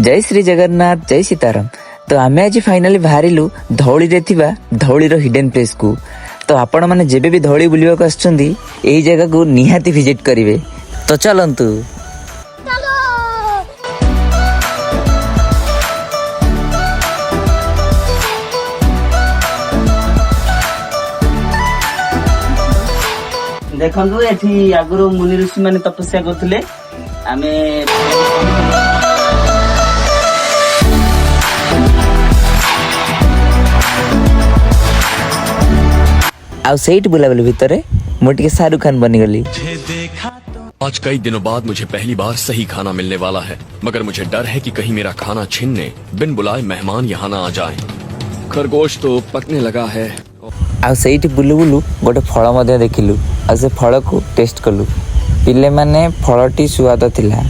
जय श्री जगन्नाथ जय सीताराम। तो आम आज फाइनाली बाहरिलु धौली रे थिबा धौलीर हिडन प्लेस को। तो आपण माने जेबे भी धौली बुलिबाक आछुंदी एही जगह को निहाती विजिट करिवे। तो चलंतु। देखंतु एठी आगुरो मुनि ऋषि माने तपस्या करथिले। आमे आउ सेठ बुलाबुली भितरे मोटी के शाहरुख खान बनी गली। आज कई दिनों बाद मुझे पहली बार सही खाना मिलने वाला है, मगर मुझे डर है कि कहीं मेरा खाना छीनने बिन बुलाए मेहमान यहाँ ना आ जाएं। खरगोश तो पकने लगा है। आउ सेठ बुलु बुलु गोटे फल मध्य देखिलु। आ से फल को टेस्ट कलु। पिले माने फलटी सुआद थिला।